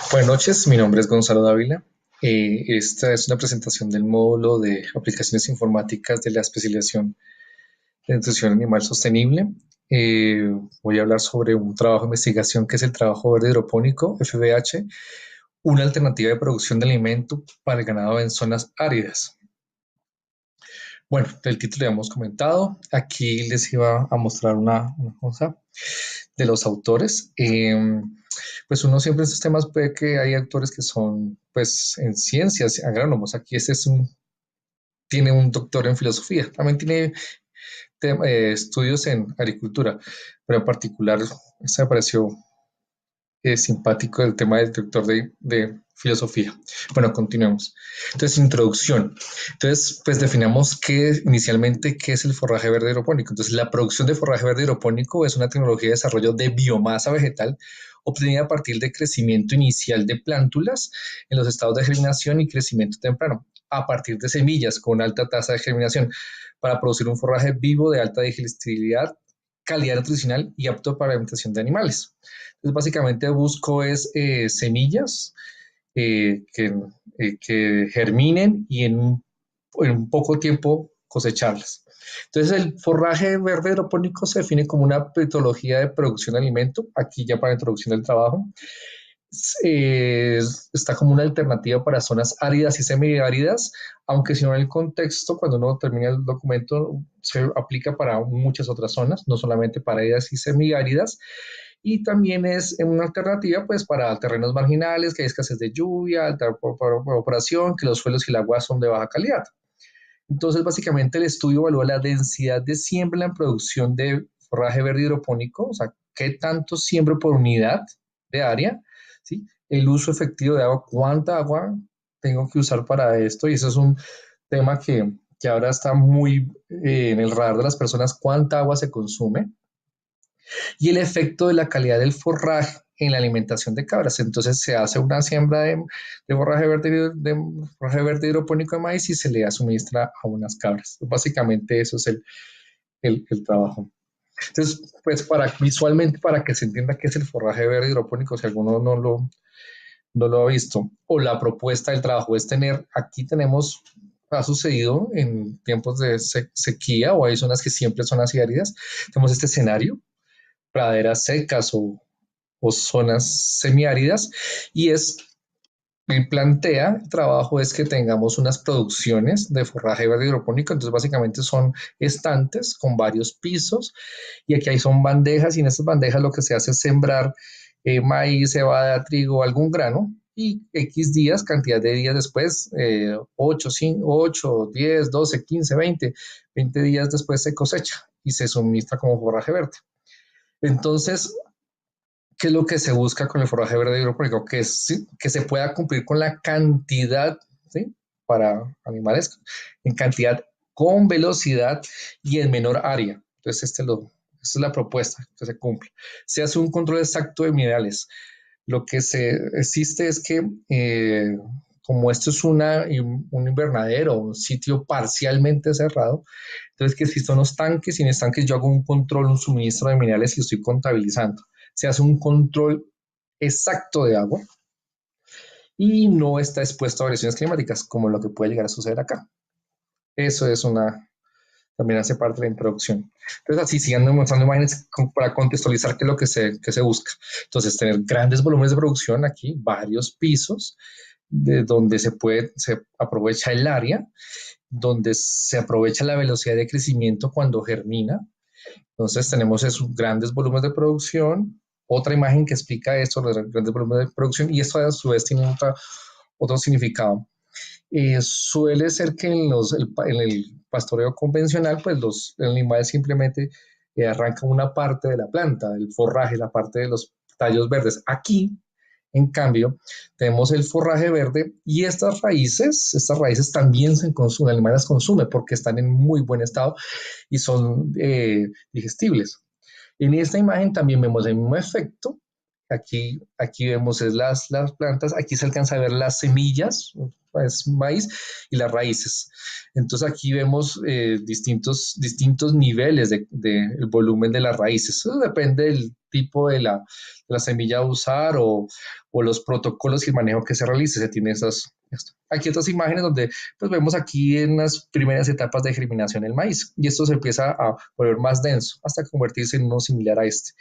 Buenas noches, mi nombre es Gonzalo Dávila. Esta es una presentación del módulo de aplicaciones informáticas de la especialización de nutrición animal sostenible. Eh, Voy a hablar sobre un trabajo de investigación que es el trabajo verde hidropónico, FVH, una alternativa de producción de alimento para el ganado en zonas áridas. Bueno, del título ya hemos comentado. Aquí les iba a mostrar una cosa de los autores. Pues uno siempre en estos temas ve que hay autores que son, pues, en ciencias, agrónomos. Aquí tiene un doctor en filosofía. También tiene estudios en agricultura, pero en particular se me pareció simpático el tema del doctor de filosofía. Bueno, continuemos. Entonces, introducción. Entonces, pues definamos inicialmente qué es el forraje verde hidropónico. Entonces, la producción de forraje verde hidropónico es una tecnología de desarrollo de biomasa vegetal obtenida a partir de crecimiento inicial de plántulas en los estados de germinación y crecimiento temprano, a partir de semillas con alta tasa de germinación, para producir un forraje vivo de alta digestibilidad, calidad nutricional y apto para la alimentación de animales. Entonces, básicamente busco semillas eh, que, que germinen y en un poco tiempo cosecharlas. Entonces, el forraje verde hidropónico se define como una metodología de producción de alimento, aquí ya para la introducción del trabajo. Está como una alternativa para zonas áridas y semiáridas, aunque si no en el contexto, cuando uno termina el documento, se aplica para muchas otras zonas, no solamente para áridas y semiáridas, y también es una alternativa pues para terrenos marginales, que hay escasez de lluvia, alta evaporación, que los suelos y el agua son de baja calidad. Entonces, básicamente el estudio evalúa la densidad de siembra en producción de forraje verde hidropónico, o sea, qué tanto siembro por unidad de área, ¿sí? El uso efectivo de agua, cuánta agua tengo que usar para esto, y eso es un tema que ahora está muy en el radar de las personas, cuánta agua se consume, y el efecto de la calidad del forraje en la alimentación de cabras. Entonces se hace una siembra forraje verde hidropónico de maíz y se le suministra a unas cabras. Básicamente eso es el trabajo. Entonces, pues visualmente, para que se entienda qué es el forraje verde hidropónico, si alguno no lo ha visto, o la propuesta del trabajo es aquí tenemos, ha sucedido en tiempos de sequía o hay zonas que siempre son así áridas, tenemos este escenario, praderas secas o zonas semiáridas, y el plantea, el trabajo es que tengamos unas producciones de forraje verde hidropónico, entonces básicamente son estantes con varios pisos, y aquí hay son bandejas, y en estas bandejas lo que se hace es sembrar maíz, cebada, trigo, algún grano, y X días, cantidad de días después, 8, 5, 8, 10, 12, 15, 20 días después se cosecha y se suministra como forraje verde. Entonces, ¿qué es lo que se busca con el forraje verde hidropónico? Que se pueda cumplir con la cantidad, ¿sí? Para animales, en cantidad, con velocidad y en menor área. Entonces, esta es la propuesta que se cumple. Se hace un control exacto de minerales. Lo que existe es que, como esto es un invernadero, un sitio parcialmente cerrado, entonces que si son los tanques y en estanques yo hago un control, un suministro de minerales y lo estoy contabilizando. Se hace un control exacto de agua y no está expuesto a variaciones climáticas, como lo que puede llegar a suceder acá. Eso también hace parte de la introducción. Entonces, así siguiendo mostrando imágenes para contextualizar qué es lo que se busca. Entonces, tener grandes volúmenes de producción aquí, varios pisos, de donde se aprovecha el área, donde se aprovecha la velocidad de crecimiento cuando germina. Entonces, tenemos esos grandes volúmenes de producción. Otra imagen que explica esto, los grandes volúmenes de producción, y esto a su vez tiene otro significado. Suele ser que en el pastoreo convencional, pues los animales simplemente arrancan una parte de la planta, el forraje, la parte de los tallos verdes. Aquí, en cambio, tenemos el forraje verde y estas raíces también se consumen, el animal las consume porque están en muy buen estado y son digestibles. En esta imagen también vemos el mismo efecto, aquí vemos es las plantas, aquí se alcanza a ver las semillas, es maíz, y las raíces. Entonces aquí vemos distintos niveles el volumen de las raíces. Eso depende del tipo de la semilla a usar o los protocolos y el manejo que se realice. Se tiene esto. Aquí otras imágenes donde pues vemos aquí en las primeras etapas de germinación el maíz y esto se empieza a volver más denso hasta convertirse en uno similar a este.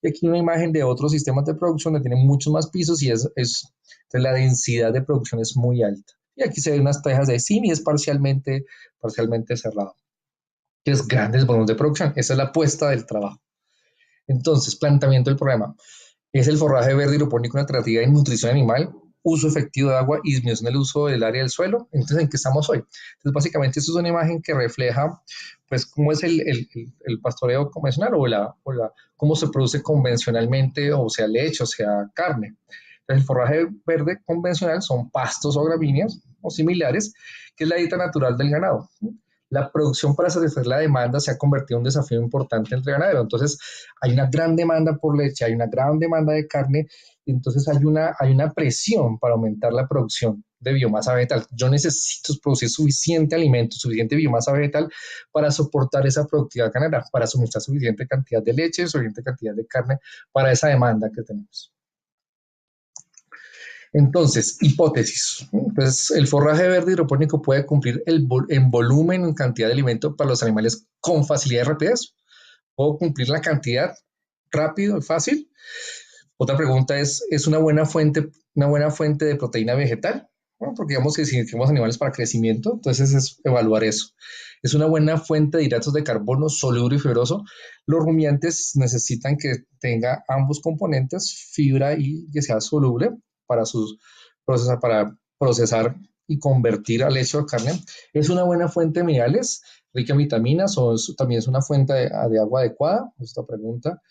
Y aquí una imagen de otros sistemas de producción que tienen muchos más pisos y entonces la densidad de producción es muy alta. Y aquí se ven unas tejas de zinc y es parcialmente cerrado. Es grandes volúmenes de producción. Esa es la apuesta del trabajo. Entonces, planteamiento del programa. Es el forraje verde hidropónico una alternativa de nutrición animal, uso efectivo de agua y disminución del uso del área del suelo. Entonces, ¿en qué estamos hoy? Entonces, básicamente, esto es una imagen que refleja, pues, cómo es el pastoreo convencional cómo se produce convencionalmente, o sea, leche, o sea, carne. Entonces, el forraje verde convencional son pastos o gramíneas o similares, que es la dieta natural del ganado. La producción para satisfacer la demanda se ha convertido en un desafío importante entre ganaderos. Entonces, hay una gran demanda por leche, hay una gran demanda de carne, y entonces hay una presión para aumentar la producción de biomasa vegetal. Yo necesito producir suficiente alimento, suficiente biomasa vegetal para soportar esa productividad ganadera, para suministrar suficiente cantidad de leche, suficiente cantidad de carne para esa demanda que tenemos. Entonces, hipótesis. Entonces, el forraje verde hidropónico puede cumplir en volumen, en cantidad de alimento para los animales con facilidad y rapidez. ¿Puedo cumplir la cantidad rápido y fácil? Otra pregunta ¿es una buena fuente de proteína vegetal? Bueno, porque digamos que si tenemos animales para crecimiento, entonces es evaluar eso. Es una buena fuente de hidratos de carbono soluble y fibroso. Los rumiantes necesitan que tenga ambos componentes, fibra y que sea soluble para procesar y convertir a leche o carne. Es una buena fuente de minerales, rica en vitaminas, o también es una fuente de agua adecuada. Esta pregunta.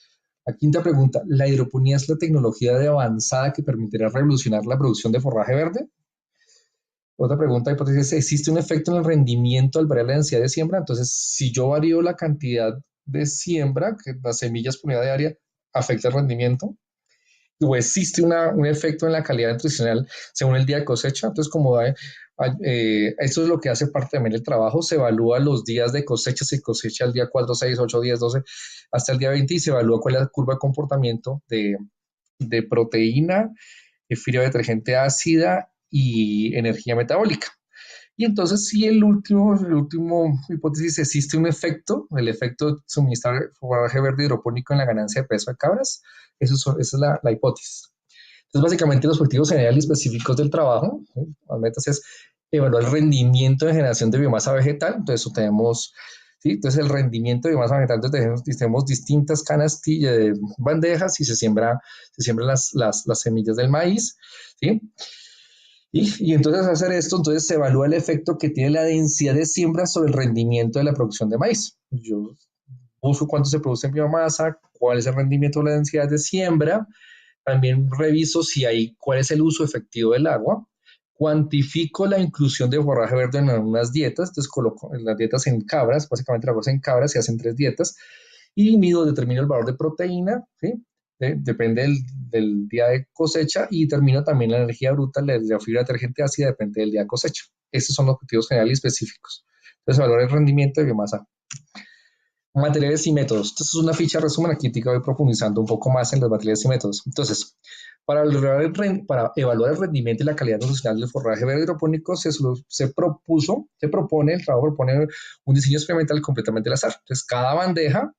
La quinta pregunta, ¿la hidroponía es la tecnología de avanzada que permitirá revolucionar la producción de forraje verde? Otra pregunta, hipótesis, ¿existe un efecto en el rendimiento al variar la densidad de siembra? Entonces, si yo varío la cantidad de siembra, que las semillas por unidad de área, ¿afecta el rendimiento? ¿O existe un efecto en la calidad nutricional según el día de cosecha? Entonces, esto es lo que hace parte también del trabajo, se evalúa los días de cosecha, se cosecha el día 4, 6, 8, 10, 12, hasta el día 20 y se evalúa cuál es la curva de comportamiento de proteína, fibra detergente ácida y energía metabólica. Y entonces, si el último hipótesis, existe un efecto, el efecto de suministrar forraje verde hidropónico en la ganancia de peso de cabras, esa es la hipótesis. Entonces, básicamente, los objetivos generales y específicos del trabajo, ¿sí? Las metas es evaluar el rendimiento de generación de biomasa vegetal. Entonces, tenemos, ¿sí? Entonces, el rendimiento de biomasa vegetal, entonces tenemos distintas canastillas de bandejas y se siembran las semillas del maíz, ¿sí? Y entonces hacer esto, entonces se evalúa el efecto que tiene la densidad de siembra sobre el rendimiento de la producción de maíz. Yo busco cuánto se produce en biomasa, cuál es el rendimiento de la densidad de siembra, también reviso cuál es el uso efectivo del agua, cuantifico la inclusión de forraje verde en unas dietas, entonces coloco las dietas en cabras, básicamente la cosa en cabras, se hacen 3 dietas, y determino el valor de proteína, ¿sí? Depende del día de cosecha y determino también la energía bruta, la fibra detergente ácida, depende del día de cosecha. Estos son los objetivos generales y específicos. Entonces, evaluar el rendimiento de biomasa. Materiales y métodos. Entonces, es una ficha resumen. Aquí te voy profundizando un poco más en los materiales y métodos. Entonces, para evaluar el rendimiento y la calidad nutricional del forraje verde hidropónico, se propone, el trabajo propone un diseño experimental completamente al azar. Entonces, cada bandeja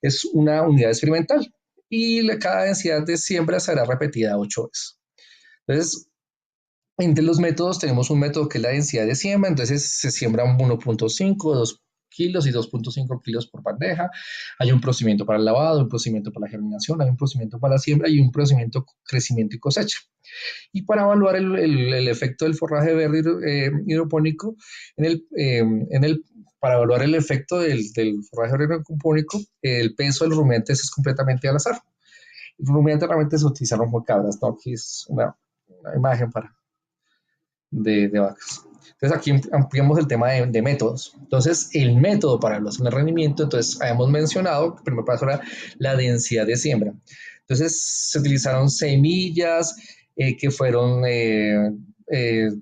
es una unidad experimental y cada densidad de siembra será repetida 8 veces. Entonces, entre los métodos tenemos un método que es la densidad de siembra, entonces se siembran 1.5, 2 kilos y 2.5 kilos por bandeja. Hay un procedimiento para el lavado, un procedimiento para la germinación, hay un procedimiento para la siembra y un procedimiento de crecimiento y cosecha. Y para evaluar el efecto del forraje verde hidropónico, para evaluar el efecto del forraje verde hidropónico, el peso del rumiante es completamente al azar. El rumiante realmente se utilizaron como cabras, ¿no? Aquí es una imagen de vacas. Entonces aquí ampliamos el tema de métodos. Entonces el método para evaluación de rendimiento, entonces habíamos mencionado, el primer paso era la densidad de siembra. Entonces se utilizaron semillas que fueron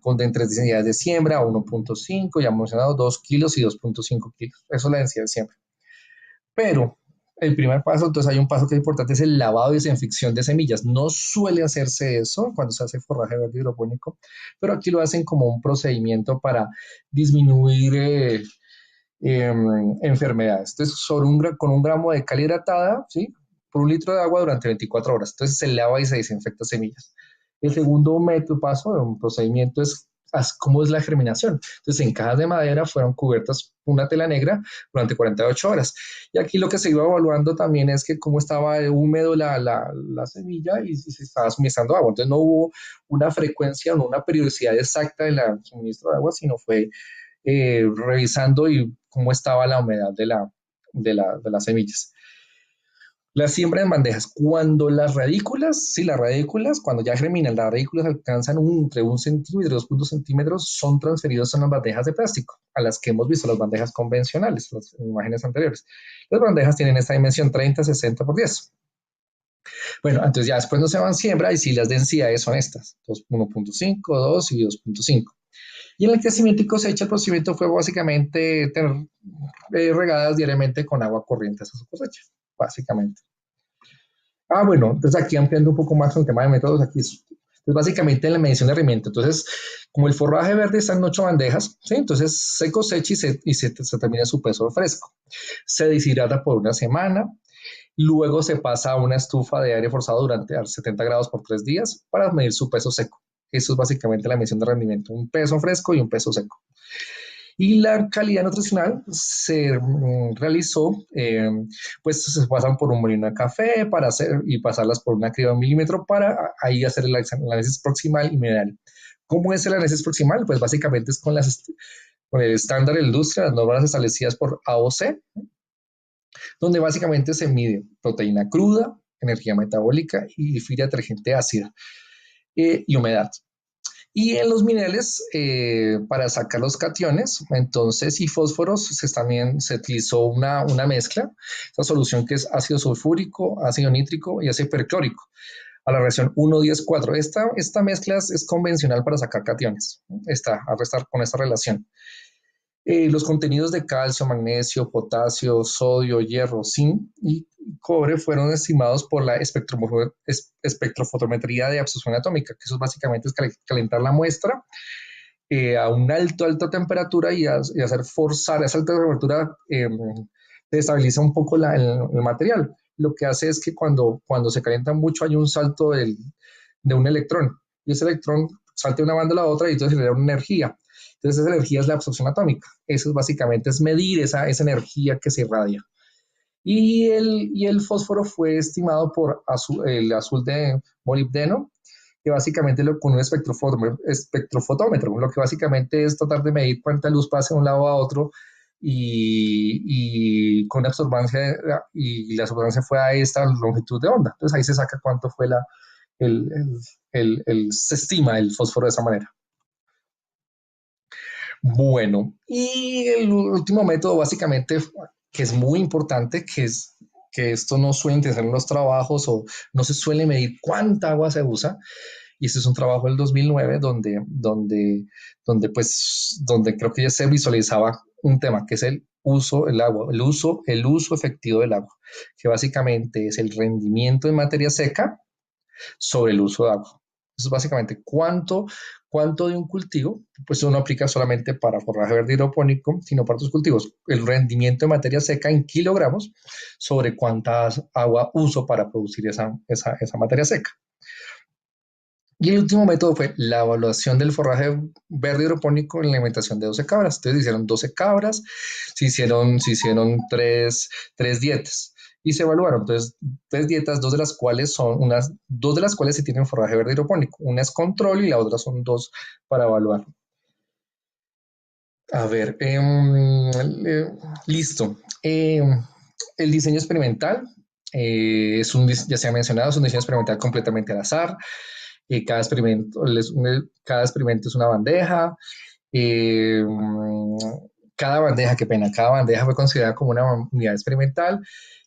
con de entre densidades de siembra, 1.5, ya hemos mencionado 2 kilos y 2.5 kilos. Eso es la densidad de siembra. Pero el primer paso, entonces hay un paso que es importante, es el lavado y desinfección de semillas. No suele hacerse eso cuando se hace forraje verde hidropónico, pero aquí lo hacen como un procedimiento para disminuir eh, enfermedades. Entonces, con un gramo de cal hidratada, ¿sí? Por un litro de agua durante 24 horas. Entonces, se lava y se desinfecta semillas. El segundo método, paso de un procedimiento es cómo es la germinación. Entonces, en cajas de madera fueron cubiertas una tela negra durante 48 horas. Y aquí lo que se iba evaluando también es que cómo estaba húmedo la semilla y si se estaba suministrando agua. Entonces, no hubo una frecuencia o no una periodicidad exacta del suministro de agua, sino fue revisando y cómo estaba la humedad de las semillas. La siembra en bandejas, cuando las radículas, sí, las radículas, cuando ya germinan, las radículas alcanzan entre 1 centímetro y 2 centímetros, son transferidos a las bandejas de plástico, a las que hemos visto, las bandejas convencionales, las imágenes anteriores. Las bandejas tienen esta dimensión 30, 60 por 10. Bueno, entonces ya después no se van siembra y sí las densidades son estas, 1.5, 2 y 2.5. Y en el crecimiento y cosecha, el procedimiento fue básicamente tener regadas diariamente con agua corriente a su cosecha, básicamente. Bueno, entonces aquí ampliando un poco más con el tema de métodos, aquí es básicamente en la medición de rendimiento. Entonces, como el forraje verde está en 8 bandejas, ¿sí? Entonces se cosecha se termina su peso fresco. Se deshidrata por una semana, luego se pasa a una estufa de aire forzado durante 70 grados por 3 días para medir su peso seco. Eso es básicamente la medición de rendimiento, un peso fresco y un peso seco. Y la calidad nutricional se realizó, pues se pasan por un molino de café para hacer y pasarlas por una criba de 1 milímetro para ahí hacer el análisis proximal y mineral. ¿Cómo es el análisis proximal? Pues básicamente es con el estándar de la industria, las normas establecidas por AOC, donde básicamente se mide proteína cruda, energía metabólica y fibra detergente ácida y humedad. Y en los minerales, para sacar los cationes, entonces, y fósforos, también se utilizó una mezcla, esa solución que es ácido sulfúrico, ácido nítrico y ácido perclórico, a la reacción 1,10,4. Esta mezcla es convencional para sacar cationes, a restar con esta relación. Los contenidos de calcio, magnesio, potasio, sodio, hierro, zinc y cobre fueron estimados por la espectrofotometría de absorción atómica, que eso básicamente es calentar la muestra a una alta temperatura y hacer forzar esa alta temperatura, destabiliza un poco el material. Lo que hace es que cuando se calienta mucho hay un salto de un electrón y ese electrón salta de una banda a la otra y entonces genera una energía. Entonces esa energía es la absorción atómica. Eso es básicamente es medir esa energía que se irradia. Y el fósforo fue estimado por el azul de molibdeno, que básicamente con un espectrofotómetro, lo que básicamente es tratar de medir cuánta luz pasa de un lado a otro con absorbancia, y la absorbancia fue a esta longitud de onda. Entonces ahí se saca cuánto fue el, se estima el fósforo de esa manera. Bueno, y el último método básicamente, que es muy importante, que esto no suele interesar en los trabajos o no se suele medir cuánta agua se usa, y este es un trabajo del 2009 donde creo que ya se visualizaba un tema que es el uso del agua, el uso efectivo del agua, que básicamente es el rendimiento en materia seca sobre el uso de agua. Eso es básicamente cuánto de un cultivo, pues eso no aplica solamente para forraje verde hidropónico, sino para otros cultivos. El rendimiento de materia seca en kilogramos sobre cuánta agua uso para producir esa materia seca. Y el último método fue la evaluación del forraje verde hidropónico en la alimentación de 12 cabras. Entonces hicieron 12 cabras, se hicieron tres dietas y se evaluaron. Entonces, 3 dietas, dos de las cuales se tienen forraje verde hidropónico. Una es control y la otra son 2 para evaluar. A ver, listo. El diseño experimental ya se ha mencionado, es un diseño experimental completamente al azar. Cada experimento es una bandeja. eh, cada bandeja fue considerada como una unidad experimental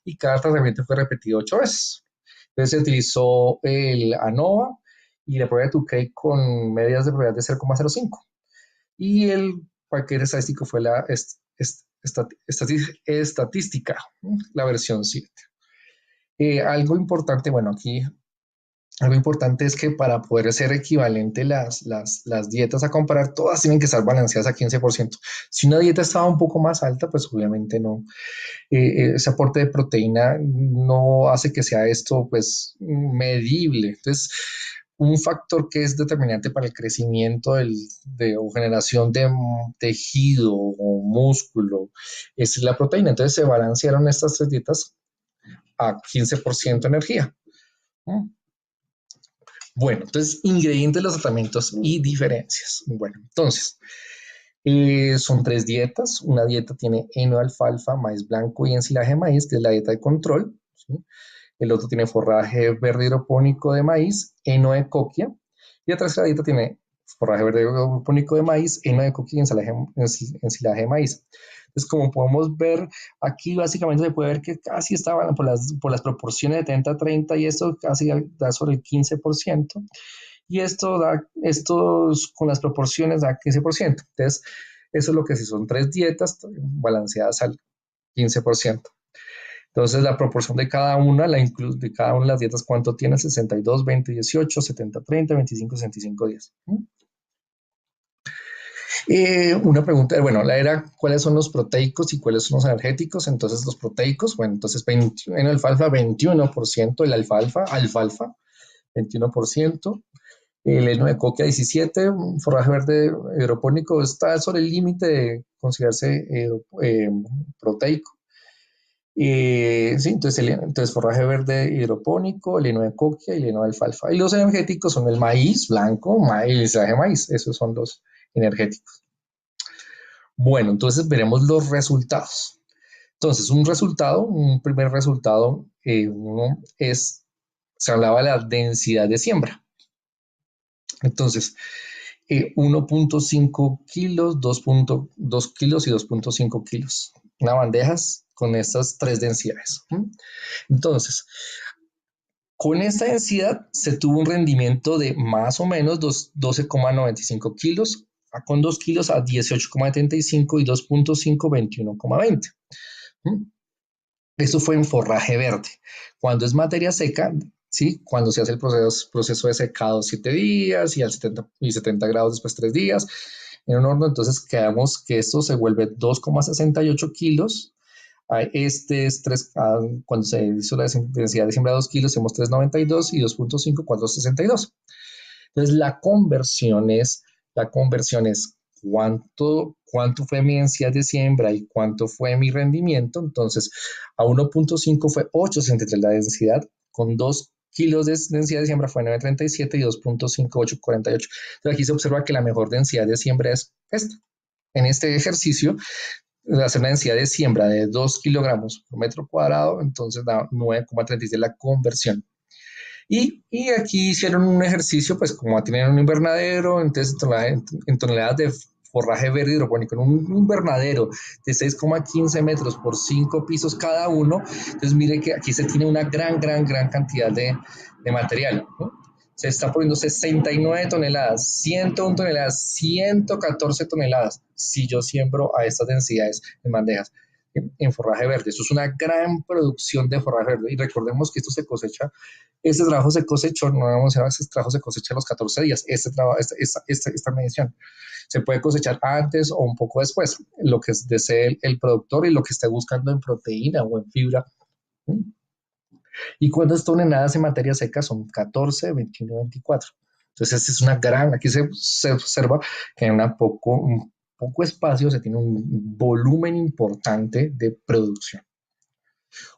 y cada tratamiento fue repetido 8 veces. Entonces se utilizó el ANOVA y la prueba de Tukey con medidas de probabilidad de 0,05. Y el paquete estadístico fue la estadística, la versión 7. Algo importante, bueno, aquí algo importante es que para poder ser equivalente las dietas a comparar, todas tienen que estar balanceadas a 15%. Si una dieta estaba un poco más alta, pues obviamente no, ese aporte de proteína no hace que sea esto pues medible. Entonces, un factor que es determinante para el crecimiento o generación de tejido o músculo es la proteína. Entonces se balancearon estas tres dietas a 15% energía. Bueno, entonces ingredientes de los tratamientos y diferencias. Bueno, entonces son tres dietas. Una dieta tiene heno de alfalfa, maíz blanco y ensilaje de maíz, que es la dieta de control. ¿Sí? El otro tiene forraje verde hidropónico de maíz, heno de coquia. Y la tercera dieta tiene forraje verde hidropónico de maíz, heno de coquia y ensilaje de maíz. Entonces, como podemos ver, aquí básicamente se puede ver que casi estaban por las proporciones de 30-30 y esto casi da sobre el 15%. Y esto con las proporciones da 15%. Entonces, eso es lo que sí son tres dietas balanceadas al 15%. Entonces, la proporción de cada una, de cada una de las dietas, ¿cuánto tiene? 62, 20, 18, 70, 30, 25, 65 días. Una pregunta, bueno, la era, ¿cuáles son los proteicos y cuáles son los energéticos? Entonces, los proteicos, bueno, entonces en alfalfa 21%, el alfalfa, 21%, el heno de coquia 17, forraje verde hidropónico está sobre el límite de considerarse proteico. Sí, entonces forraje verde hidropónico, el heno de coquia y el heno de alfalfa. Y los energéticos son el maíz blanco, el de maíz, esos son los energéticos. Bueno, entonces veremos los resultados. Entonces, un primer resultado, se hablaba de la densidad de siembra. Entonces, 1.5 kilos, 2.2 kilos y 2.5 kilos. Una bandeja con estas tres densidades. Entonces, con esta densidad se tuvo un rendimiento de más o menos 12,95 kilos, con 2 kilos a 18,75 y 2.5 21,20. Eso fue en forraje verde. Cuando es materia seca, ¿sí? Cuando se hace el proceso de secado 7 días y al 70 grados después 3 días en un horno, entonces quedamos que esto se vuelve 2,68 kilos. Cuando se hizo la densidad de siembra de 2 kilos, hicimos 3,92 y 2.5, 4,62. Entonces la conversión es cuánto fue mi densidad de siembra y cuánto fue mi rendimiento. Entonces, a 1.5 fue 8,63 la densidad, con 2 kilos de densidad de siembra fue 9,37 y 2.5, 8,48. Entonces, aquí se observa que la mejor densidad de siembra es esta. En este ejercicio, hacer una densidad de siembra de 2 kilogramos por metro cuadrado, entonces da 9,36 la conversión. Y aquí hicieron un ejercicio, pues como tienen un invernadero, entonces en toneladas de forraje verde hidropónico, en un invernadero de 6,15 metros por 5 pisos cada uno, entonces mire que aquí se tiene una gran cantidad de material, ¿no? Se está poniendo 69 toneladas, 101 toneladas, 114 toneladas si yo siembro a estas densidades en bandejas en forraje verde. Eso es una gran producción de forraje verde. Y recordemos que esto se cosecha, este trabajo se cosechó, no vamos a ver, este trabajo se cosecha a los 14 días, esta medición. Se puede cosechar antes o un poco después, lo que desee el productor y lo que esté buscando en proteína o en fibra. ¿Y cuántas toneladas en materia seca? Son 14, 21, 24. Entonces, esta es una gran, aquí se observa que en un poco espacio se tiene un volumen importante de producción.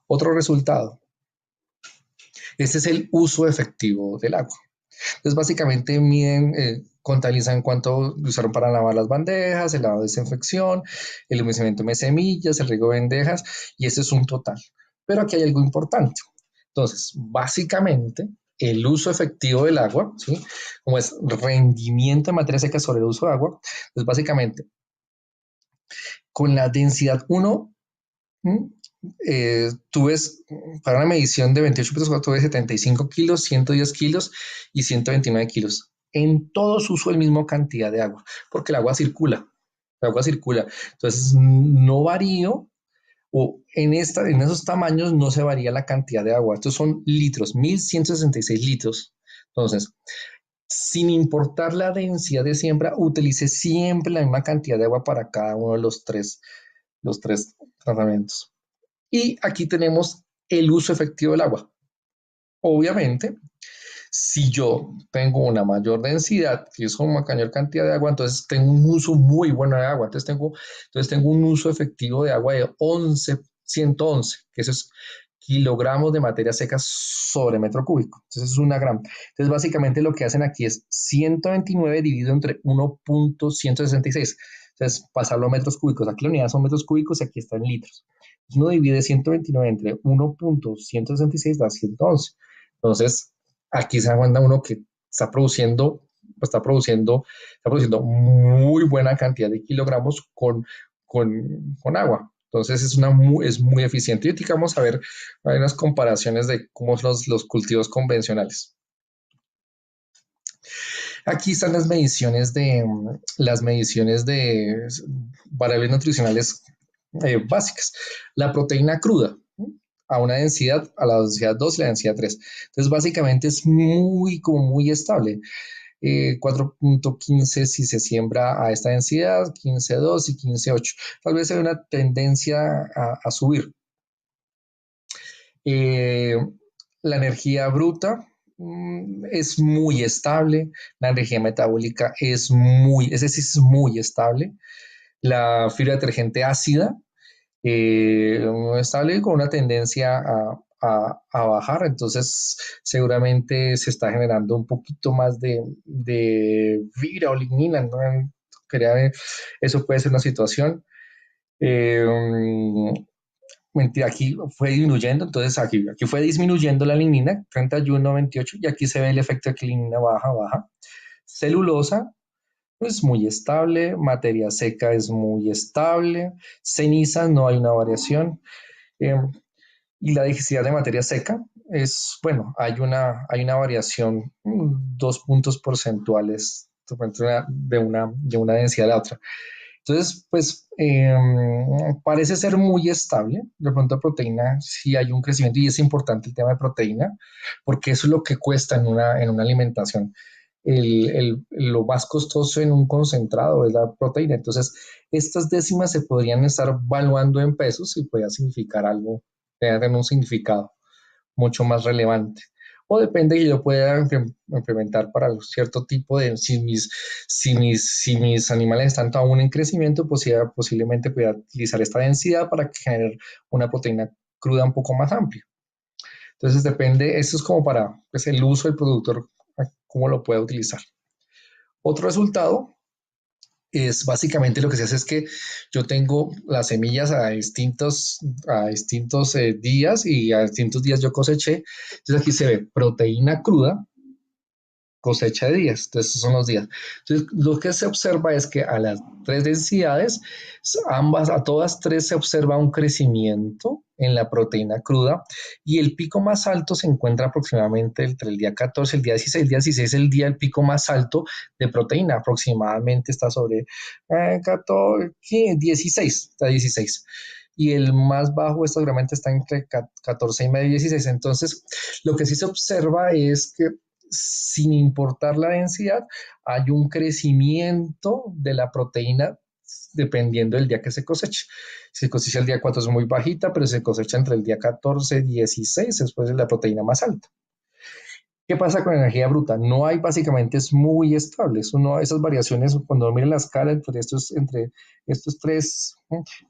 Otro resultado, este es el uso efectivo del agua. Entonces, básicamente contabilizan cuánto usaron para lavar las bandejas, el lavado de desinfección, el humecimiento de semillas, el riego de bandejas, y ese es un total. Pero aquí hay algo importante. Entonces, básicamente, el uso efectivo del agua, ¿sí? Como es rendimiento de materia seca sobre el uso de agua, pues básicamente, con la densidad 1, tú ves, para una medición de 28 metros cuadrados, tú ves 75 kilos, 110 kilos y 129 kilos. En todo su uso, el mismo cantidad de agua, porque el agua circula. El agua circula. Entonces, no varío, o en esos tamaños no se varía la cantidad de agua. Estos son litros, 1166 litros. Entonces, sin importar la densidad de siembra, utilice siempre la misma cantidad de agua para cada uno de los tres tratamientos. Y aquí tenemos el uso efectivo del agua. Obviamente, si yo tengo una mayor densidad, que es una mayor cantidad de agua, entonces tengo un uso muy bueno de agua. Entonces tengo un uso efectivo de agua de 111, que eso es kilogramos de materia seca sobre metro cúbico. Entonces es una gran. Entonces básicamente lo que hacen aquí es 129 dividido entre 1.166. Entonces pasarlo a metros cúbicos. Aquí la unidad son metros cúbicos y aquí está en litros. Uno divide 129 entre 1.166 da 111. Entonces, aquí se da cuenta uno que está produciendo muy buena cantidad de kilogramos con agua. Entonces es muy eficiente. Y ahorita vamos a ver, hay unas comparaciones de cómo son los cultivos convencionales. Aquí están las mediciones de variables nutricionales básicas. La proteína cruda a la densidad 2 y la densidad 3. Entonces, básicamente es muy estable. 4.15 si se siembra a esta densidad, 15.2 y 15.8. Tal vez hay una tendencia a subir. Eh, la energía bruta es muy estable, la energía metabólica ese sí es muy estable. La fibra detergente ácida estable con una tendencia a bajar, entonces seguramente se está generando un poquito más de fibra o lignina, ¿no? Eso puede ser una situación. Eh, Mentira, aquí fue disminuyendo, entonces aquí fue disminuyendo la lignina, 31, 28, y aquí se ve el efecto de que lignina baja. Celulosa, pues muy estable, materia seca es muy estable, ceniza no hay una variación, eh, y la densidad de materia seca es, bueno, hay una variación, 2 puntos porcentuales de una densidad a la otra. Entonces, pues parece ser muy estable. De pronto proteína, sí hay un crecimiento y es importante el tema de proteína, porque eso es lo que cuesta en una alimentación. Lo más costoso en un concentrado es la proteína. Entonces, estas décimas se podrían estar valuando en pesos y podría significar algo, tener un significado mucho más relevante. O depende que yo pueda implementar para cierto tipo de, si mis animales están aún en crecimiento, pues ya posiblemente pueda utilizar esta densidad para generar una proteína cruda un poco más amplia. Entonces depende, esto es como para pues, el uso del productor, cómo lo puede utilizar. Otro resultado es básicamente lo que se hace es que yo tengo las semillas a distintos días y a distintos días yo coseché. Entonces aquí se ve proteína cruda, cosecha de días. Entonces, esos son los días. Entonces, lo que se observa es que a las tres densidades, a todas tres se observa un crecimiento en la proteína cruda y el pico más alto se encuentra aproximadamente entre el día 14 y el día 16. El día 16 es el día del pico más alto de proteína, aproximadamente está sobre 14, 16, está 16 y el más bajo seguramente está entre 14 y medio y 16. Entonces, lo que sí se observa es que sin importar la densidad, hay un crecimiento de la proteína dependiendo del día que se coseche. Si se cosecha el día 4 es muy bajita, pero se cosecha entre el día 14 y 16, después es la proteína más alta. ¿Qué pasa con la energía bruta? No hay, básicamente es muy estable. Esas variaciones, cuando miren la escala entre estos tres,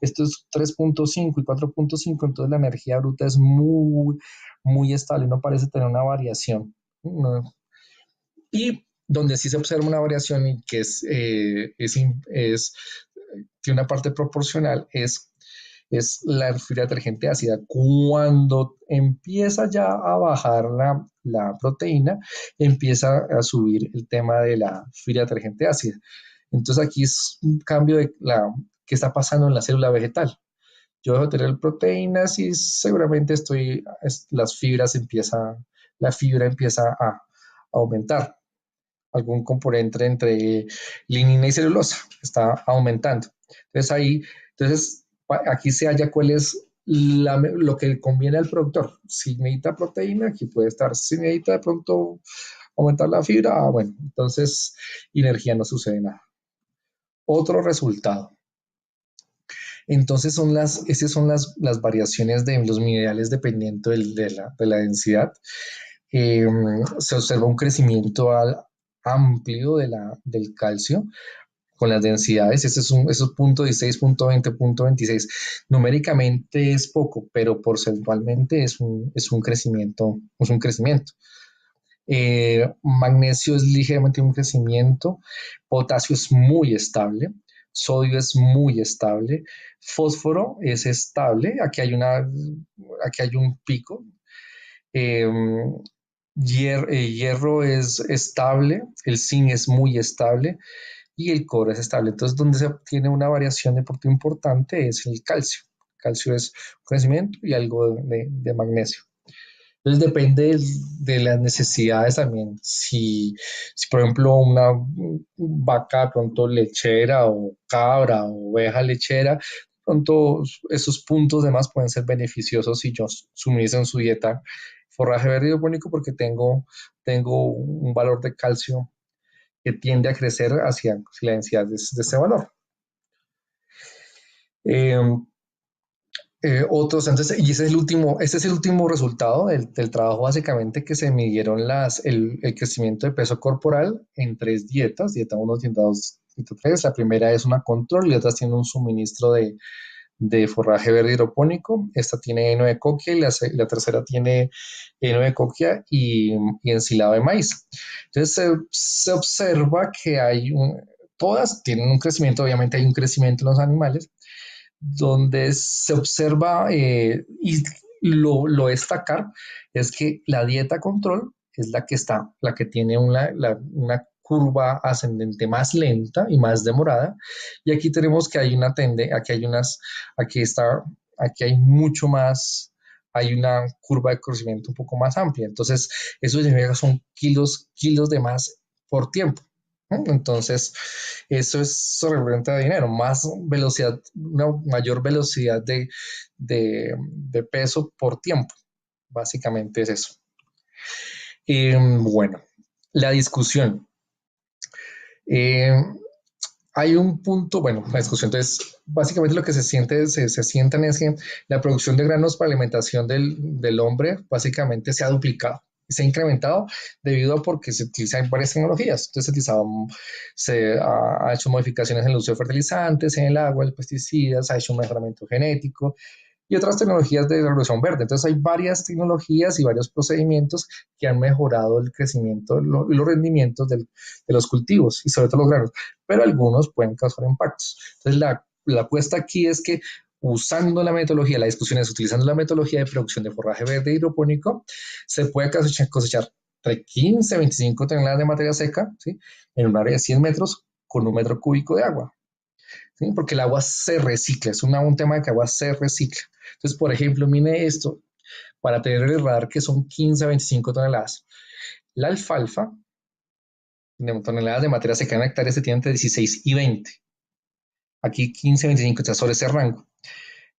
estos 3.5 y 4.5, entonces la energía bruta es muy estable, no parece tener una variación. No. Y donde sí se observa una variación y que tiene una parte proporcional es la fibra detergente ácida. Cuando empieza ya a bajar la proteína, empieza a subir el tema de la fibra detergente ácida. Entonces aquí es un cambio que está pasando en la célula vegetal. yo dejo de tener proteínas y seguramente la fibra empieza a aumentar. Algún componente entre lignina y celulosa está aumentando. Aquí se halla cuál es lo que conviene al productor. Si necesita proteína, aquí puede estar. Si necesita de pronto aumentar la fibra, bueno, entonces energía no sucede nada. Otro resultado. Entonces esas son las variaciones de los minerales dependiendo de la densidad. Eh, Se observa un crecimiento amplio del calcio con las densidades. Esos punto 16, punto 20, punto 26. Numéricamente es poco, pero porcentualmente es un crecimiento. Es un crecimiento. Magnesio es ligeramente un crecimiento, potasio es muy estable, sodio es muy estable, fósforo es estable, aquí hay un pico, eh, hierro es estable, el zinc es muy estable y el cobre es estable. Entonces, donde se obtiene una variación de deporte importante es el calcio. El calcio es un crecimiento y algo de magnesio. Entonces depende de las necesidades también. Si por ejemplo una vaca de pronto lechera o cabra o oveja lechera, de pronto esos puntos de más pueden ser beneficiosos si yo suministro en su dieta forraje verde hidropónico porque tengo un valor de calcio que tiende a crecer hacia la densidad de ese valor. Eh, entonces, y ese es el último resultado del trabajo, básicamente, que se midieron el crecimiento de peso corporal en 3 dietas, dieta 1, dieta 2, dieta 3. La primera es una control y otras tienen un suministro de forraje verde hidropónico. Esta tiene heno de coquia y la tercera tiene heno de coquia y ensilado de maíz. Entonces, se observa que todas tienen un crecimiento, obviamente hay un crecimiento en los animales, donde se observa y lo destacar es que la dieta control es la que tiene una curva ascendente más lenta y más demorada. Y aquí tenemos que hay una tendencia, aquí hay mucho más, hay una curva de crecimiento un poco más amplia. Entonces, eso significa que son kilos de más por tiempo. Entonces, eso representa dinero, más velocidad, una mayor velocidad de peso por tiempo. Básicamente es eso. Bueno, la discusión. Eh, Hay un punto, bueno, la discusión, entonces, básicamente lo que se sientan es que la producción de granos para alimentación del hombre básicamente se ha duplicado, se ha incrementado debido a porque se utilizan varias tecnologías. Entonces, ha hecho modificaciones en el uso de fertilizantes, en el agua, el pesticidas, ha hecho un mejoramiento genético, y otras tecnologías de revolución verde. Entonces hay varias tecnologías y varios procedimientos que han mejorado el crecimiento y los rendimientos de los cultivos y sobre todo los granos, pero algunos pueden causar impactos. Entonces la apuesta aquí es que usando la metodología, la discusión es utilizando la metodología de producción de forraje verde hidropónico, se puede cosechar entre 15 y 25 toneladas de materia seca, ¿sí?, en un área de 100 metros con 1 metro cúbico de agua. ¿Sí? Porque el agua se recicla, es un tema de que agua se recicla. Entonces, por ejemplo, mire esto, para tener el radar que son 15 a 25 toneladas. La alfalfa, de toneladas de materia seca en hectáreas, se tiene entre 16 y 20. Aquí 15 a 25 está sobre ese rango.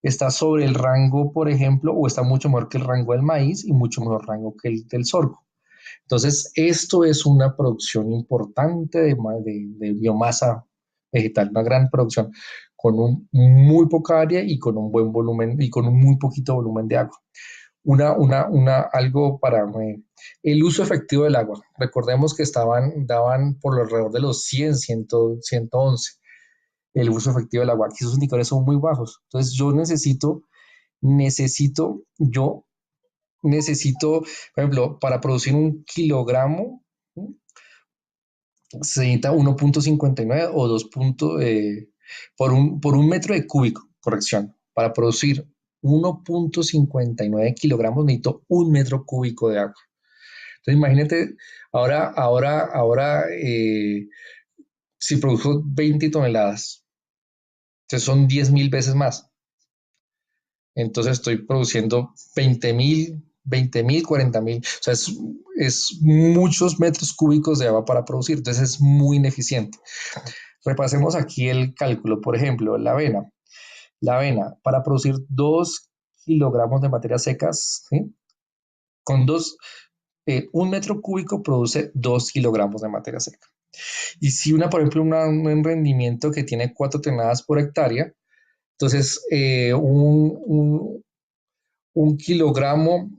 Está sobre el rango, por ejemplo, o está mucho mejor que el rango del maíz y mucho mejor rango que el del sorgo. Entonces, esto es una producción importante de biomasa vegetal, una gran producción con muy poca área y con un buen volumen y con un muy poquito volumen de agua. Algo para el uso efectivo del agua. Recordemos que daban por alrededor de los 111 el uso efectivo del agua. Aquí esos indicadores son muy bajos. Entonces yo necesito, por ejemplo, para producir 1 kilogramo, se necesita 1,59 o 2 por un metro de cúbico, corrección. Para producir 1,59 kilogramos necesito 1 metro cúbico de agua. Entonces imagínate, si produjo 20 toneladas, entonces son 10.000 veces más. Entonces estoy produciendo 20.000, 40.000, o sea, es muchos metros cúbicos de agua para producir, entonces es muy ineficiente. Repasemos aquí el cálculo, por ejemplo, la avena. La avena, para producir 2 kilogramos de materias secas, ¿sí? Con un metro cúbico produce 2 kilogramos de materia seca. Y si por ejemplo, un rendimiento que tiene 4 toneladas por hectárea, entonces un kilogramo,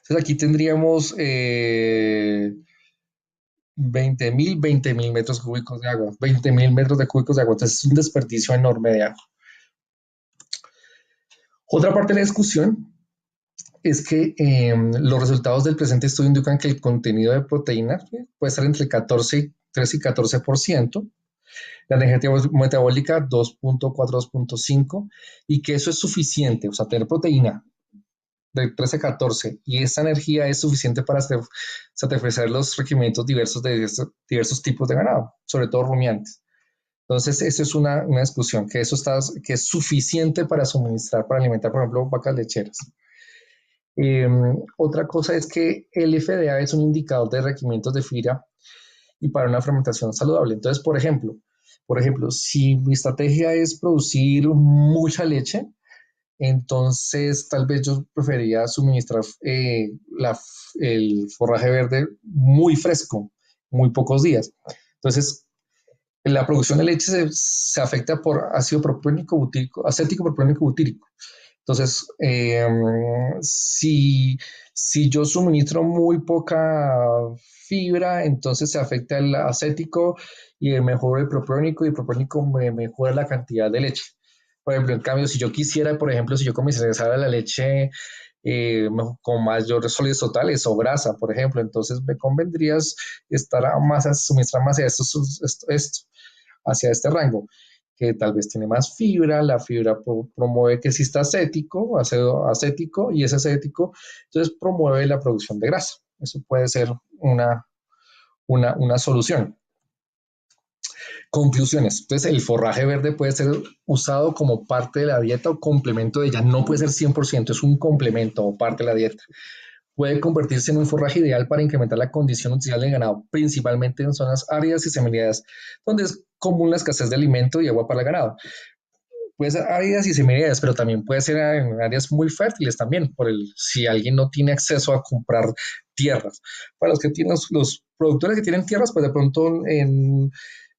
entonces aquí tendríamos 20.000 metros cúbicos de agua, 20.000 metros de cúbicos de agua, entonces es un desperdicio enorme de agua. Otra parte de la discusión es que los resultados del presente estudio indican que el contenido de proteína puede estar entre 3 y 14%, la energía metabólica 2.4, 2.5, y que eso es suficiente, o sea, tener proteína de 13 a 14 y esa energía es suficiente para satisfacer los requerimientos diversos de diversos tipos de ganado, sobre todo rumiantes. Entonces, eso es una discusión, que es suficiente para suministrar, para alimentar, por ejemplo, vacas lecheras. Otra cosa es que el FDA es un indicador de requerimientos de fibra y para una fermentación saludable. Entonces, por ejemplo, si mi estrategia es producir mucha leche, entonces tal vez yo preferiría suministrar el forraje verde muy fresco, muy pocos días. Entonces, la producción de leche se afecta por ácido propénico butírico, acético propénico butírico. Entonces, si yo suministro muy poca fibra, entonces se afecta el acético y mejora el proprónico y el proprónico me mejora la cantidad de leche. Por ejemplo, en cambio, si yo quisiera, por ejemplo, si yo comercializara la leche con mayor sólidos totales o grasa, por ejemplo, entonces me convendría suministrar más esto hacia este rango que tal vez tiene más fibra, la fibra promueve que exista ácido acético, y ese acético entonces promueve la producción de grasa. Eso puede ser una solución. Conclusiones. Entonces, el forraje verde puede ser usado como parte de la dieta o complemento de ella. No puede ser 100%, es un complemento o parte de la dieta. Puede convertirse en un forraje ideal para incrementar la condición nutricional del ganado, principalmente en zonas áridas y semiáridas, donde es común la escasez de alimento y agua para el ganado. Puede ser áridas y semiáridas, pero también puede ser en áreas muy fértiles también, si alguien no tiene acceso a comprar tierras. Para los que tienen los productores que tienen tierras, pues de pronto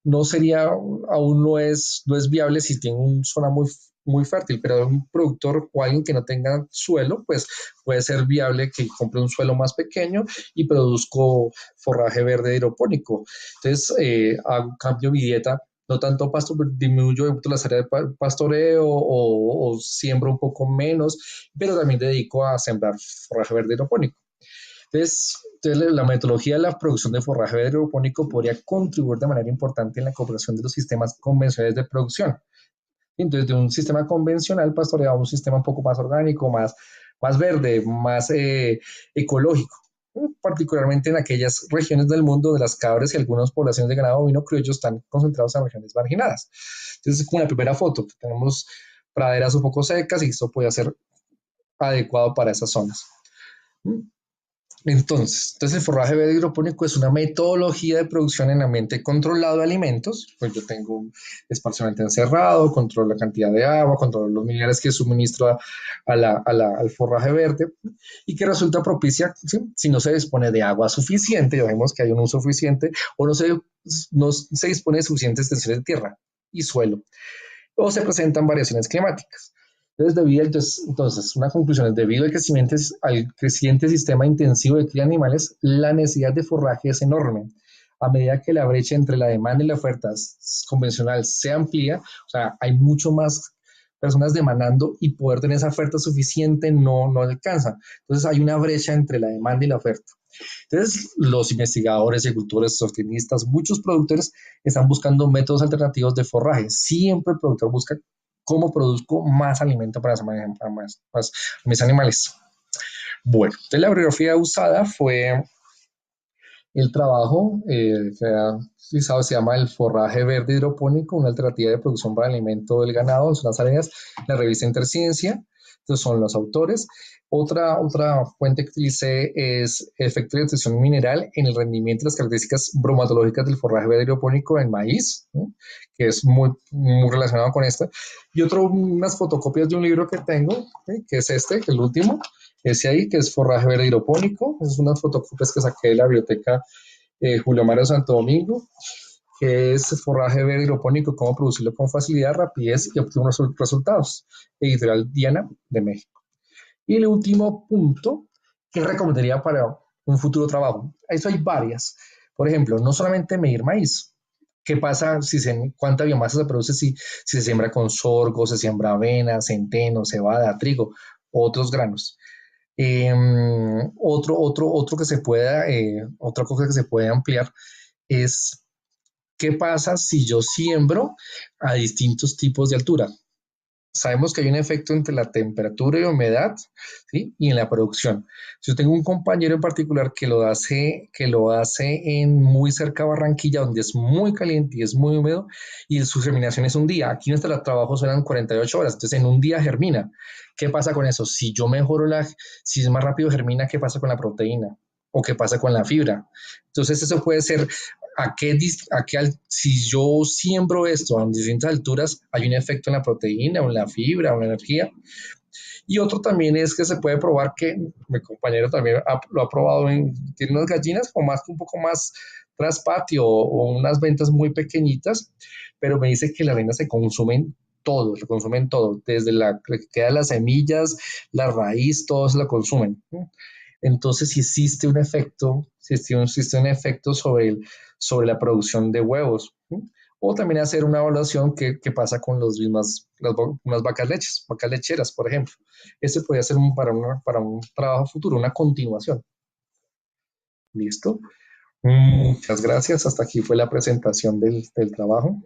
no sería, aún no es viable si tiene una zona muy fértil, pero un productor o alguien que no tenga suelo, pues puede ser viable que compre un suelo más pequeño y produzco forraje verde hidropónico. Entonces, cambio mi dieta, no tanto pasto, disminuyo las áreas de pastoreo o siembro un poco menos, pero también dedico a sembrar forraje verde hidropónico. Entonces, la metodología de la producción de forraje verde hidropónico podría contribuir de manera importante en la cooperación de los sistemas convencionales de producción. Entonces, de un sistema convencional pastoreado a un sistema un poco más orgánico, más verde, más ecológico, particularmente en aquellas regiones del mundo de las cabras y algunas poblaciones de ganado ovino criollo están concentrados en regiones marginadas. Entonces, como la primera foto, tenemos praderas un poco secas y esto puede ser adecuado para esas zonas. Entonces, el forraje verde hidropónico es una metodología de producción en ambiente controlado de alimentos. Pues yo tengo un esparcimiento encerrado, controlo la cantidad de agua, controlo los minerales que suministro al forraje verde y que resulta propicia, ¿sí? Si no se dispone de agua suficiente, ya vemos que hay un uso suficiente, o no se dispone de suficientes extensiones de tierra y suelo, o se presentan variaciones climáticas. Entonces, una conclusión es, debido al creciente sistema intensivo de cría de animales, la necesidad de forraje es enorme. A medida que la brecha entre la demanda y la oferta convencional se amplía, o sea, hay mucho más personas demandando y poder tener esa oferta suficiente no alcanza. Entonces, hay una brecha entre la demanda y la oferta. Entonces, los investigadores, agricultores, sostenibles, muchos productores están buscando métodos alternativos de forraje. Siempre el productor busca cómo produzco más alimento para mis animales. Bueno, entonces la bibliografía usada fue el trabajo que se llama El forraje verde hidropónico, una alternativa de producción para alimento del ganado en zonas áreas, la revista Interciencia. Entonces son los autores. Otra fuente que utilicé es efecto de nutrición mineral en el rendimiento y las características bromatológicas del forraje verde hidropónico en maíz, ¿no? Que es muy relacionado con esta. Y unas fotocopias de un libro que tengo, ¿sí? Que es este, el último, ese ahí, que es forraje verde hidropónico. Es unas fotocopias que saqué de la biblioteca Julio Mario Santo Domingo, que es forraje verde hidropónico, cómo producirlo con facilidad, rapidez y óptimos resultados. Editorial Diana de México. Y el último punto que recomendaría para un futuro trabajo. Eso hay varias. Por ejemplo, no solamente medir maíz. ¿Qué pasa cuánta biomasa se produce si se siembra con sorgo, se siembra avena, centeno, cebada, trigo, otros granos? Eh, otro que se pueda, otra cosa que se puede ampliar es qué pasa si yo siembro a distintos tipos de altura. Sabemos que hay un efecto entre la temperatura y humedad, ¿sí? Y en la producción. Yo tengo un compañero en particular que lo hace en muy cerca de Barranquilla, donde es muy caliente y es muy húmedo, y su germinación es un día. Aquí en este trabajo son 48 horas, entonces en un día germina. ¿Qué pasa con eso? Si es más rápido germina, ¿qué pasa con la proteína? ¿O qué pasa con la fibra? Entonces eso puede ser si yo siembro esto a distintas alturas, hay un efecto en la proteína, o en la fibra, o en la energía. Y otro también es que se puede probar que mi compañero también lo ha probado tiene unas gallinas un poco más tras patio o unas ventas muy pequeñitas, pero me dice que las reinas se consumen todo, desde la que quedan las semillas, la raíz, todo se lo consumen. Entonces, si existe un efecto, sobre la producción de huevos. ¿Sí? O también hacer una evaluación qué pasa con unas vacas lecheras, por ejemplo. Este podría ser para un trabajo futuro, una continuación. ¿Listo? Muchas gracias. Hasta aquí fue la presentación del trabajo.